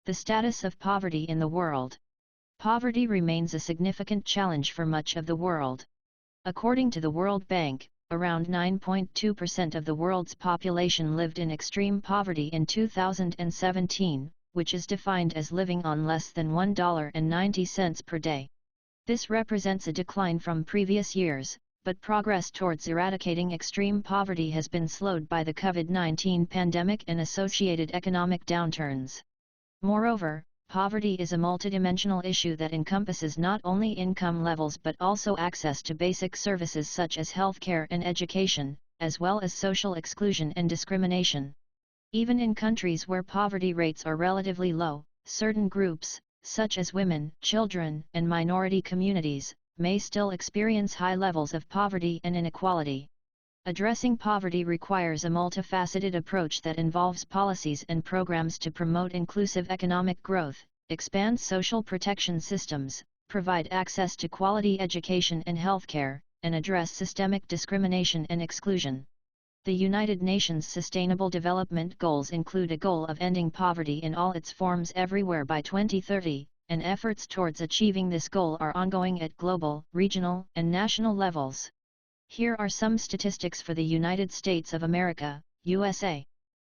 The status of poverty in the world. Poverty remains a significant challenge for much of the world. According to the World Bank, around 9.2% of the world's population lived in extreme poverty in 2017, which is defined as living on less than $1.90 per day. This represents a decline from previous years, but progress towards eradicating extreme poverty has been slowed by the COVID-19 pandemic and associated economic downturns. Moreover, poverty is a multidimensional issue that encompasses not only income levels but also access to basic services such as healthcare and education, as well as social exclusion and discrimination. Even in countries where poverty rates are relatively low, certain groups, such as women, children, and minority communities, may still experience high levels of poverty and inequality. Addressing poverty requires a multifaceted approach that involves policies and programs to promote inclusive economic growth, expand social protection systems, provide access to quality education and healthcare, and address systemic discrimination and exclusion. The United Nations Sustainable Development Goals include a goal of ending poverty in all its forms everywhere by 2030, and efforts towards achieving this goal are ongoing at global, regional, and national levels. Here are some statistics for the United States of America, USA.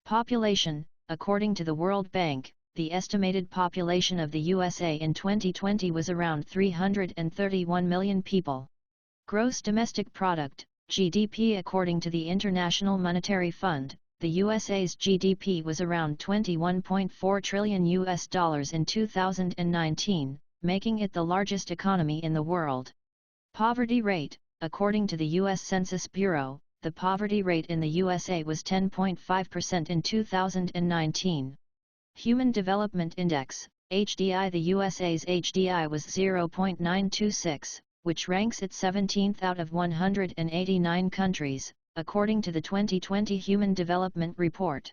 Population. According to the World Bank, the estimated population of the USA in 2020 was around 331 million people. Gross domestic product, GDP. According to the International Monetary Fund, the USA's GDP was around $21.4 trillion in 2019, making it the largest economy in the world. Poverty rate. According to the U.S. Census Bureau, the poverty rate in the USA was 10.5% in 2019. Human Development Index, HDI. The USA's HDI was 0.926, which ranks it 17th out of 189 countries, according to the 2020 Human Development Report.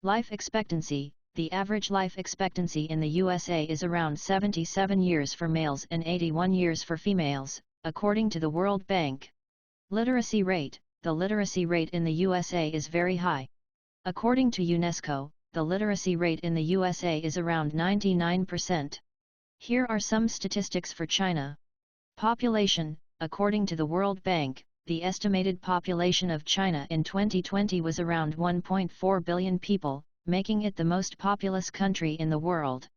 Life expectancy. The average life expectancy in the USA is around 77 years for males and 81 years for females, according to the World Bank. Literacy rate. The literacy rate in the USA is very high. According to UNESCO, the literacy rate in the USA is around 99%. Here are some statistics for China. Population. According to the World Bank, the estimated population of China in 2020 was around 1.4 billion people, making it the most populous country in the world.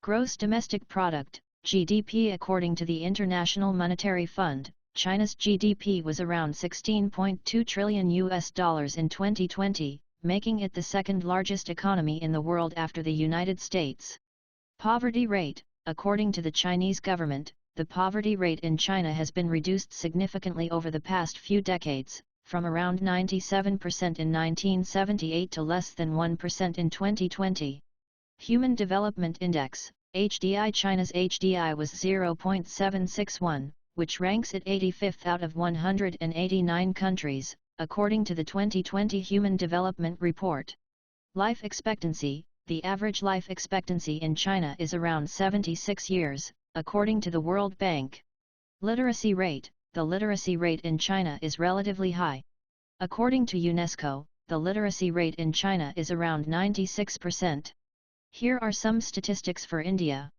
Gross domestic product, GDP. According to the International Monetary Fund, China's GDP was around $16.2 trillion in 2020, making it the second largest economy in the world after the United States. Poverty rate. According to the Chinese government, the poverty rate in China has been reduced significantly over the past few decades, from around 97% in 1978 to less than 1% in 2020. Human Development Index, HDI. China's HDI was 0.761, which ranks it 85th out of 189 countries, according to the 2020 Human Development Report. Life expectancy. The average life expectancy in China is around 76 years, according to the World Bank. Literacy rate. The literacy rate in China is relatively high. According to UNESCO, the literacy rate in China is around 96%. Here are some statistics for India.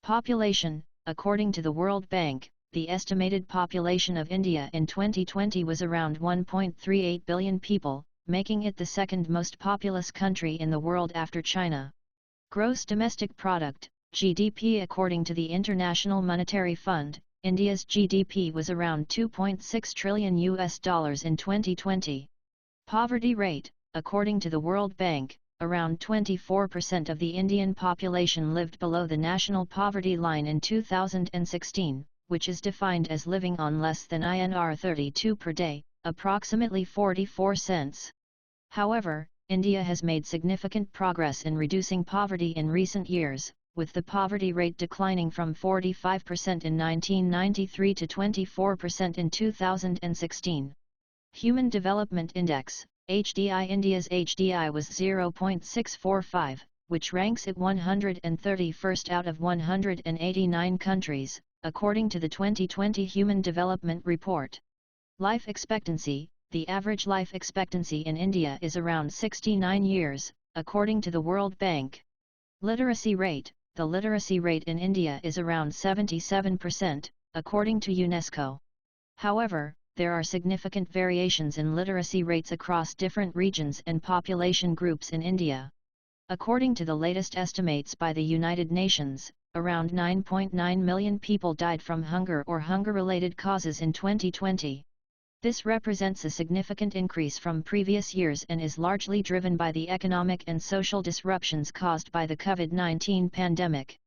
Population. According to the World Bank, the estimated population of India in 2020 was around 1.38 billion people, making it the second most populous country in the world after China. Gross domestic product, GDP. According to the International Monetary Fund, India's GDP was around $2.6 trillion in 2020. Poverty rate. According to the World Bank, around 24% of the Indian population lived below the national poverty line in 2016, which is defined as living on less than INR 32 per day, approximately 44 cents. However, India has made significant progress in reducing poverty in recent years, with the poverty rate declining from 45% in 1993 to 24% in 2016. Human Development Index, HDI. India's HDI was 0.645, which ranks it 131st out of 189 countries, according to the 2020 Human Development Report. Life expectancy. The average life expectancy in India is around 69 years, according to the World Bank. Literacy rate. The literacy rate in India is around 77%, according to UNESCO. However, there are significant variations in literacy rates across different regions and population groups in India. According to the latest estimates by the United Nations, around 9.9 million people died from hunger or hunger-related causes in 2020. This represents a significant increase from previous years and is largely driven by the economic and social disruptions caused by the COVID-19 pandemic.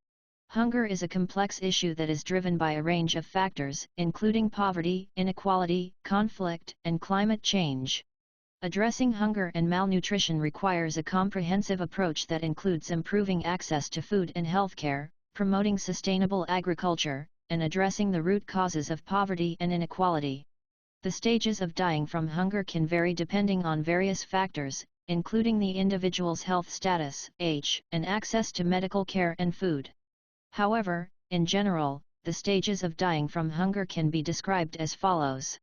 Hunger is a complex issue that is driven by a range of factors, including poverty, inequality, conflict, and climate change. Addressing hunger and malnutrition requires a comprehensive approach that includes improving access to food and healthcare, promoting sustainable agriculture, and addressing the root causes of poverty and inequality. The stages of dying from hunger can vary depending on various factors, including the individual's health status, age, and access to medical care and food. However, in general, the stages of dying from hunger can be described as follows.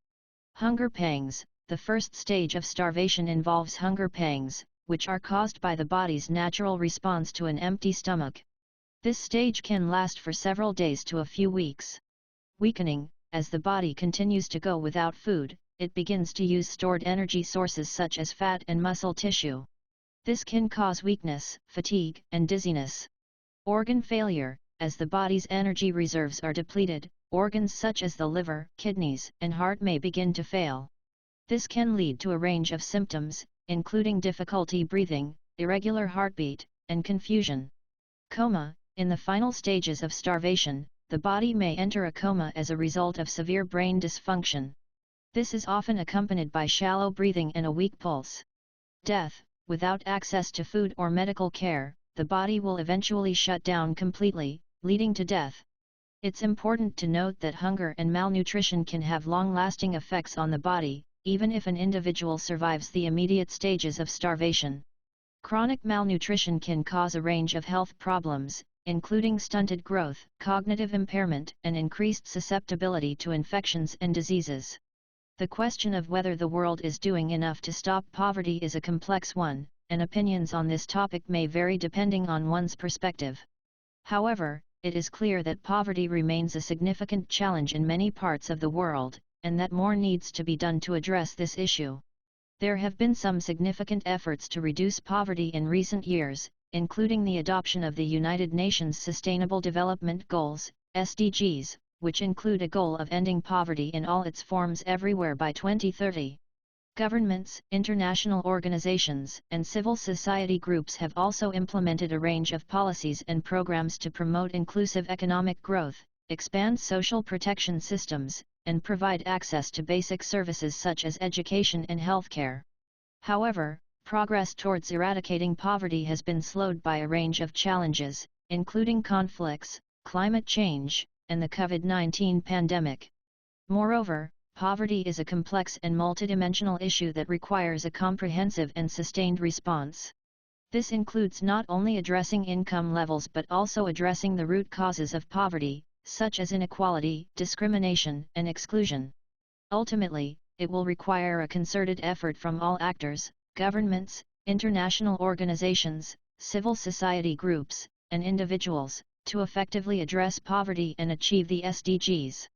Hunger pangs. The first stage of starvation involves hunger pangs, which are caused by the body's natural response to an empty stomach. This stage can last for several days to a few weeks. Weakening. As the body continues to go without food, it begins to use stored energy sources such as fat and muscle tissue. This can cause weakness, fatigue, and dizziness. Organ failure. As the body's energy reserves are depleted, organs such as the liver, kidneys, and heart may begin to fail. This can lead to a range of symptoms, including difficulty breathing, irregular heartbeat, and confusion. Coma. In the final stages of starvation, the body may enter a coma as a result of severe brain dysfunction. This is often accompanied by shallow breathing and a weak pulse. Death. Without access to food or medical care, the body will eventually shut down completely, leading to death. It's important to note that hunger and malnutrition can have long-lasting effects on the body, even if an individual survives the immediate stages of starvation. Chronic malnutrition can cause a range of health problems, including stunted growth, cognitive impairment, and increased susceptibility to infections and diseases. The question of whether the world is doing enough to stop poverty is a complex one, and opinions on this topic may vary depending on one's perspective. However, it is clear that poverty remains a significant challenge in many parts of the world, and that more needs to be done to address this issue. There have been some significant efforts to reduce poverty in recent years, including the adoption of the United Nations Sustainable Development Goals, SDGs, which include a goal of ending poverty in all its forms everywhere by 2030. Governments, international organizations, and civil society groups have also implemented a range of policies and programs to promote inclusive economic growth, expand social protection systems, and provide access to basic services such as education and healthcare. However, progress towards eradicating poverty has been slowed by a range of challenges, including conflicts, climate change, and the COVID-19 pandemic. Moreover, poverty is a complex and multidimensional issue that requires a comprehensive and sustained response. This includes not only addressing income levels but also addressing the root causes of poverty, such as inequality, discrimination, and exclusion. Ultimately, it will require a concerted effort from all actors, governments, international organizations, civil society groups, and individuals, to effectively address poverty and achieve the SDGs.